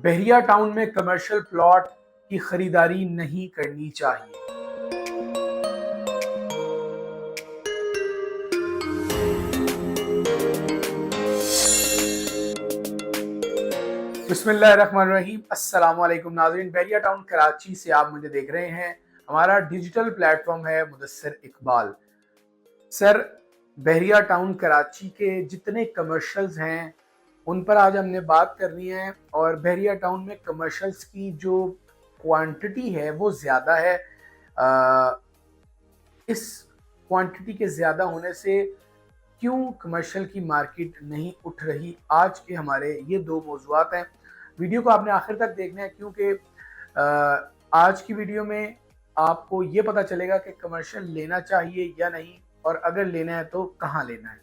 बहरिया town में commercial plot की खरीदारी नहीं करनी चाहिए। बिस्मिल्लाहिर्रहमानिर्रहीम। अस्सलाम वालेकुम नाज़रीन, बहरिया टाउन कराची से आप मुझे देख रहे हैं। हमारा डिजिटल प्लेटफॉर्म है मुदस्सिर इकबाल। सर, बहरिया टाउन कराची के जितने कमर्शियल्स हैं उन पर आज हमने बात करनी है। और बहरिया टाउन में कमर्शियल्स की जो क्वांटिटी है वो ज़्यादा है। इस क्वांटिटी के ज़्यादा होने से क्यों कमर्शियल की मार्केट नहीं उठ रही, आज के हमारे ये दो मौज़ूआत हैं। वीडियो को आपने आखिर तक देखना है क्योंकि आज की वीडियो में आपको ये पता चलेगा कि कमर्शियल लेना चाहिए या नहीं, और अगर लेना है तो कहाँ लेना है।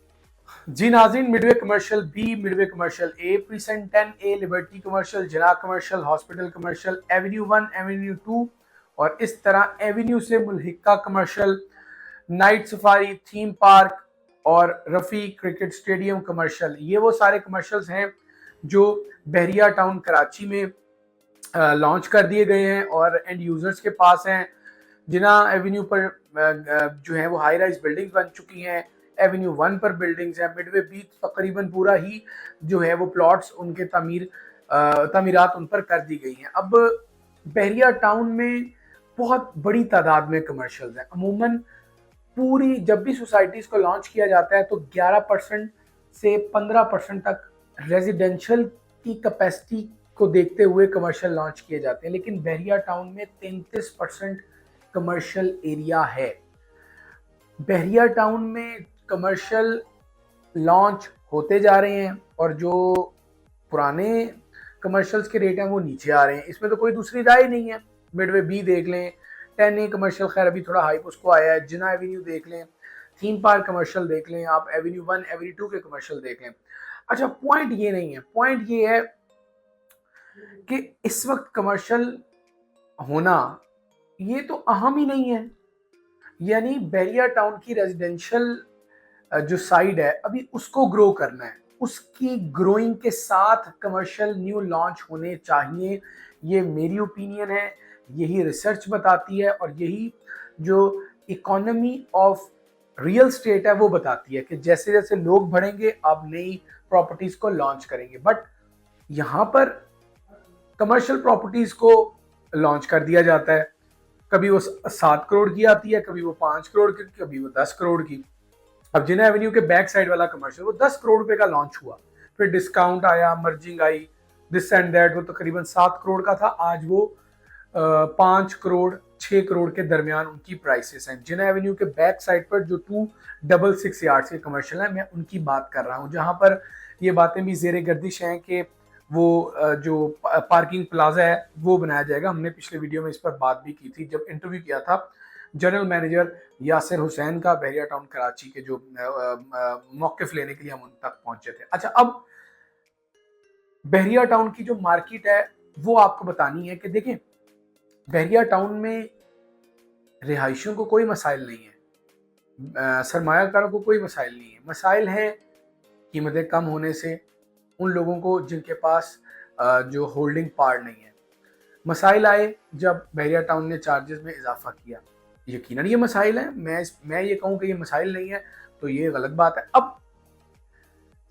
जी नाज़रीन, midway commercial B, midway commercial A, precinct 10A, Liberty commercial, जना commercial, hospital commercial, avenue 1, avenue 2 और इस तरह एवेन्यू से मुल्हिका commercial, night safari, theme park और रफ़ी क्रिकेट स्टेडियम कमर्शियल, ये वो सारे कमर्शियल्स हैं जो बहरिया टाउन कराची में लॉन्च कर दिए गए हैं और एंड यूजर्स के पास हैं। जिना एवेन्यू पर जो है वो हाई राइज बिल्डिंग्स बन चुकी हैं, एवेन्यू 1 पर बिल्डिंग्स हैं, मिडवे बी तकरीबन पूरा ही जो है वो प्लॉट्स उनके तमीरात उन पर कर दी गई हैं। अब बहरिया टाउन में बहुत बड़ी तादाद में कमर्शियल्स हैं। अमूमन पूरी जब भी सोसाइटीज़ को लॉन्च किया जाता है तो 11% से 15% तक रेजिडेंशियल की कैपेसिटी को देखते हुए कमर्शियल लॉन्च किए जाते हैं, लेकिन बहरिया टाउन में 33% कमर्शियल एरिया है। बहरिया टाउन में कमर्शियल लॉन्च होते जा रहे हैं और जो पुराने कमर्शियल्स के रेट हैं वो नीचे आ रहे हैं। इसमें तो कोई दूसरी राय नहीं है। मिडवे बी देख लें, 10A कमर्शियल, खैर अभी थोड़ा हाइप उसको आया है। जिना एवेन्यू देख लें, थीम पार्क कमर्शियल देख लें, आप एवेन्यू 1, एवेन्यू 2 के कमर्शियल देख लें। अच्छा, पॉइंट ये नहीं है, पॉइंट ये है कि इस वक्त कमर्शियल होना ये तो अहम ही नहीं है। यानी बहरिया टाउन की रेजिडेंशियल जो साइड है अभी उसको ग्रो करना है, उसकी ग्रोइंग के साथ कमर्शियल न्यू लॉन्च होने चाहिए। ये मेरी ओपिनियन है, यही रिसर्च बताती है और यही जो इकोनॉमी ऑफ रियल स्टेट है वो बताती है कि जैसे जैसे लोग बढ़ेंगे आप नई प्रॉपर्टीज को लॉन्च करेंगे। बट यहाँ पर कमर्शियल प्रॉपर्टीज को लॉन्च कर दिया जाता है, कभी वो 7 करोड़ की आती है, कभी वो 5 करोड़ की, कभी वो 10 करोड़ की। अब जिना एवेन्यू के बैक साइड वाला कमर्शियल वो 10 करोड़ रुपए का लॉन्च हुआ, फिर डिस्काउंट आया, merging I, this and that, वो तकरीबन 7 करोड़ का था, आज वो 5 करोड़ 6 करोड़ के दरमियान उनकी प्राइसेस हैं। जिना एवेन्यू के बैक साइड पर जो 266 यार्ड्स के कमर्शियल है, मैं उनकी बात कर रहा हूँ, जहां पर ये बातें भी जेर गर्दिश हैं कि वो जो पार्किंग प्लाजा है वो बनाया जाएगा। हमने पिछले वीडियो में इस पर बात भी की थी जब इंटरव्यू किया था जनरल मैनेजर यासिर हुसैन का, बहरिया टाउन कराची के, जो मौक़िफ़ लेने के लिए हम उन तक पहुंचे थे। अच्छा, अब बहरिया टाउन की जो मार्केट है वो आपको बतानी है कि देखें, बहरिया टाउन में रिहायशियों को कोई मसाइल नहीं है, सरमायाकारों को कोई मसाइल नहीं है। मसाइल है कीमतें कम होने से उन लोगों को जिनके पास जो होल्डिंग पार्ट नहीं है। मसाइल आए जब बहरिया टाउन ने चार्जेस में इजाफा किया, यकीनन ये मसाइल है। मैं ये कहूँ कि ये मसाइल नहीं है तो ये गलत बात है। अब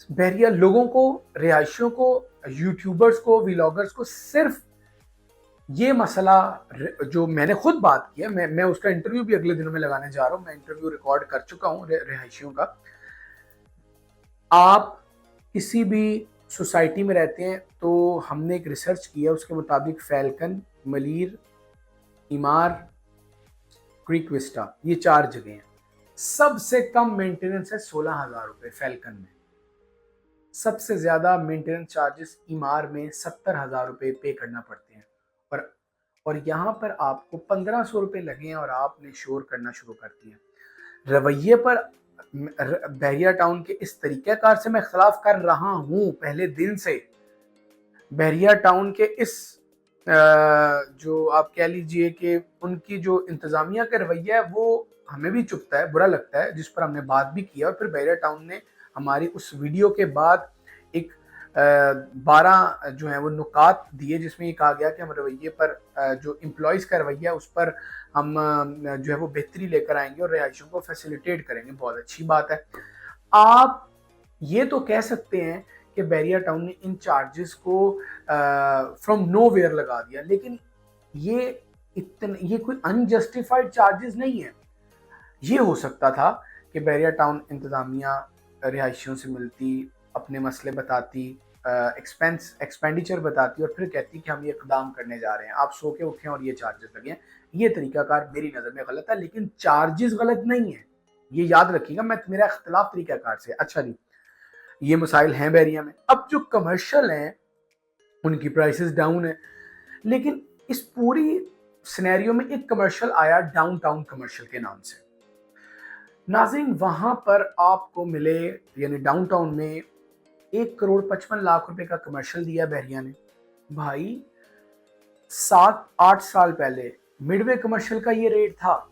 बहरिया लोगों को, रिहायशियों को, यूट्यूबर्स को, व्लॉगर्स को सिर्फ ये मसला जो मैंने खुद बात की है, मैं उसका इंटरव्यू भी अगले दिनों में लगाने जा रहा हूँ, मैं इंटरव्यू रिकॉर्ड कर चुका हूँ रिहायशियों का। आप किसी भी सोसाइटी में रहते हैं तो हमने एक रिसर्च किया, उसके मुताबिक फैल्कन, मलीर, इमार, क्रीक विस्टा, ये 4 जगह हैं। सबसे कम मेंटेनेंस है 16,000 रुपये फैल्कन में, सबसे ज्यादा मेंटेनेंस चार्जेस इमार में 70,000 रुपये पे करना पड़ते हैं। और यहाँ पर आपको 1,500 रुपये लगे हैं और आपने शोर करना शुरू कर दिया। रवैये पर बहरिया टाउन के इस तरीक़ेकार से मैं खिलाफ कर रहा हूँ पहले दिन से। बहरिया टाउन के इस जो आप कह लीजिए कि उनकी जो इंतज़ामिया का रवैया है वो हमें भी चुभता है, बुरा लगता है, जिस पर हमने बात भी किया। और फिर बहरिया टाउन ने हमारी उस वीडियो के बाद एक 12 जो है वो नुकात दिए, जिसमें ये कहा गया कि हम रवैये पर जो एम्प्लॉयज़ का रवैया है उस पर हम जो है वो बेहतरी लेकर आएंगे और रिहायशियों को फैसिलिटेट करेंगे। बहुत अच्छी बात है। आप ये तो कह सकते हैं कि बैरिया टाउन ने इन चार्जेस को फ्रॉम नोवेयर लगा दिया, लेकिन ये कोई अनजस्टिफाइड चार्जेस नहीं है। ये हो सकता था कि बैरिया टाउन इंतज़ामिया रिहायशियों से मिलती, अपने मसले बताती, एक्सपेंडिचर बताती और फिर कहती कि हम ये इकदाम करने जा रहे हैं, आप सो के उठें और ये चार्जेस लगे हैं। ये तरीकाकार मेरी नज़र में गलत है, लेकिन चार्जेस गलत नहीं है, ये याद रखिएगा। मेरा इख्तलाफ तरीकाकार से। अच्छा जी, ये मसाइल हैं बैरिया में। अब जो कमर्शियल हैं उनकी प्राइसेस डाउन है, लेकिन इस पूरी सिनेरियो में एक कमर्शियल आया डाउनटाउन कमर्शियल के नाम से। नाज़रीन, वहां पर आपको मिले, यानी डाउनटाउन में 1,55,00,000 रुपए का कमर्शियल दिया बैरिया ने। भाई 7-8 साल पहले मिडवे कमर्शियल का ये रेट था,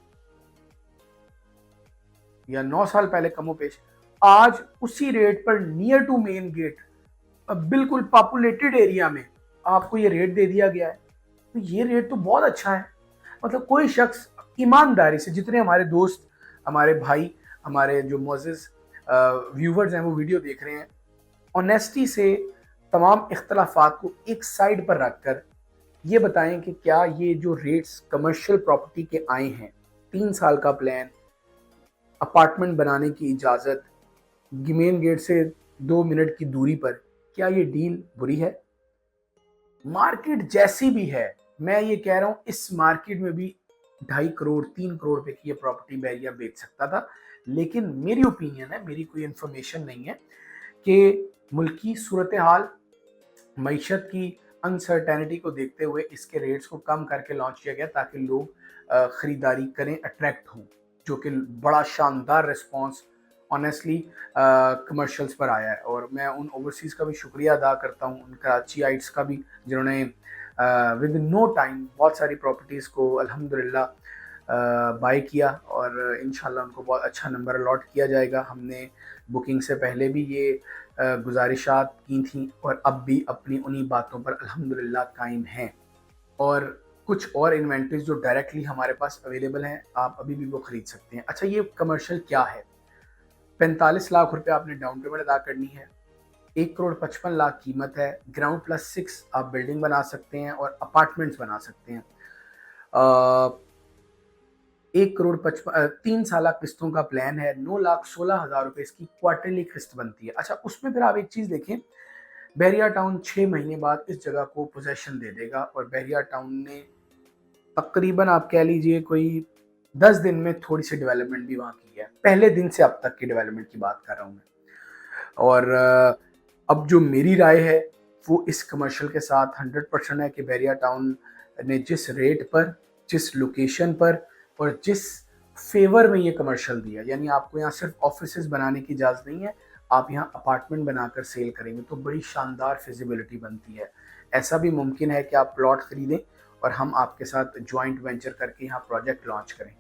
या 9 साल पहले कमोपेश। आज उसी रेट पर नियर टू मेन गेट, बिल्कुल पॉपुलेटेड एरिया में आपको ये रेट दे दिया गया है। तो ये रेट तो बहुत अच्छा है। मतलब कोई शख्स ईमानदारी से, जितने हमारे दोस्त, हमारे भाई, हमारे जो मोअज़्ज़िज़ व्यूवर्स हैं वो वीडियो देख रहे हैं, ऑनेस्टी से तमाम इख्तलाफात को एक साइड पर रखकर ये बताएं कि क्या ये जो रेट्स कमर्शियल प्रॉपर्टी के आए हैं, 3 साल का प्लान, अपार्टमेंट बनाने की इजाज़त, मेन गेट से 2 मिनट की दूरी पर, क्या ये डील बुरी है? मार्केट जैसी भी है, मैं ये कह रहा हूं इस मार्केट में भी 2.5 करोड़ 3 करोड़ रुपए की ये प्रॉपर्टी बैरिया बेच सकता था। लेकिन मेरी ओपिनियन है, मेरी कोई इंफॉर्मेशन नहीं है, कि मुल्की सूरत हाल, मईशत की अनसर्टेनिटी को देखते हुए इसके रेट्स को कम करके लॉन्च किया गया ताकि लोग खरीदारी करें, अट्रैक्ट हों, जो कि बड़ा शानदार रिस्पांस ऑनेस्टली कमर्शियल्स पर आया है। और मैं उन ओवरसीज़ का भी शुक्रिया अदा करता हूँ, उन कराचीइट्स का भी, जिन्होंने विद नो टाइम बहुत सारी प्रॉपर्टीज़ को अल्हम्दुलिल्लाह बाय किया, और इंशाल्लाह उनको बहुत अच्छा नंबर अलॉट किया जाएगा। हमने बुकिंग से पहले भी ये गुजारिशात की थी और अब भी अपनी उन्हीं बातों पर अल्हम्दुलिल्लाह कायम हैं। और कुछ और इन्वेंटरीज जो डायरेक्टली हमारे पास अवेलेबल हैं, आप अभी भी वो खरीद सकते हैं। अच्छा, ये कमर्शियल क्या है? 45 लाख रुपए आपने डाउन पेमेंट अदा करनी है, 1,55,00,000 कीमत है, ग्राउंड प्लस 6 आप बिल्डिंग बना सकते हैं और अपार्टमेंट्स बना सकते हैं। 3 साल किस्तों का प्लान है, 9,16,000 रुपए इसकी क्वार्टरली किस्त बनती है। अच्छा, उसमें फिर आप एक चीज़ देखें, बैरिया टाउन 6 महीने बाद इस जगह को पोजेशन दे देगा, और बैरिया टाउन ने तकरीबन आप कह लीजिए कोई 10 दिन में थोड़ी सी डेवलपमेंट भी वहाँ की है। पहले दिन से अब तक की डेवलपमेंट की बात कर रहा हूँ मैं। और अब जो मेरी राय है वो इस कमर्शियल के साथ 100% है कि बैरिया टाउन ने जिस रेट पर, जिस लोकेशन पर और जिस फेवर में ये कमर्शियल दिया, यानी आपको यहाँ सिर्फ ऑफिसेज बनाने की इजाज़त नहीं है, आप यहाँ अपार्टमेंट बनाकर सेल करेंगे तो बड़ी शानदार फिजिबिलिटी बनती है। ऐसा भी मुमकिन है कि आप प्लॉट खरीदें और हम आपके साथ जॉइंट वेंचर करके यहाँ प्रोजेक्ट लॉन्च करें,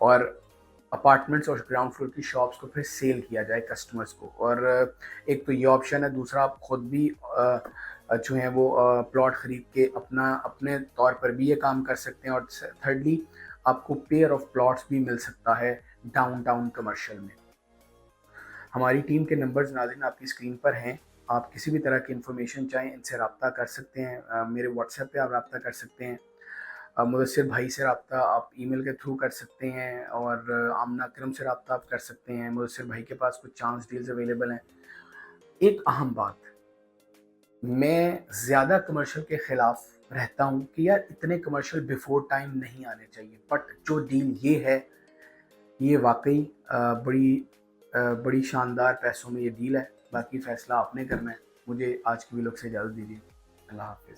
और अपार्टमेंट्स और ग्राउंड फ्लोर की शॉप्स को फिर सेल किया जाए कस्टमर्स को। और एक तो ये ऑप्शन है, दूसरा आप खुद भी जो है वो प्लॉट खरीद के अपने तौर पर भी ये काम कर सकते हैं, और थर्डली आपको पेयर ऑफ प्लॉट्स भी मिल सकता है डाउनटाउन कमर्शियल में। हमारी टीम के नंबर्स नाज़रीन आपकी स्क्रीन पर हैं। आप किसी भी तरह की इन्फॉर्मेशन चाहें इनसे रब्ता कर सकते हैं। मेरे व्हाट्सएप पे आप रब्ता कर सकते हैं, मुदस्सिर भाई से रब्ता आप ईमेल के थ्रू कर सकते हैं, और आमना अकरम से रब्ता आप कर सकते हैं। मुदस्सिर भाई के पास कुछ चांस डील्स अवेलेबल हैं। एक अहम बात, मैं ज़्यादा कमर्शियल के ख़िलाफ़ रहता हूँ कि यार इतने कमर्शियल बिफोर टाइम नहीं आने चाहिए, बट जो डील ये है, ये वाकई बड़ी शानदार पैसों में ये डील है। बाकी फ़ैसला आपने करना है। मुझे आज की व्लॉग से इजाज़त दीजिए। अल्लाह हाफ़िज़।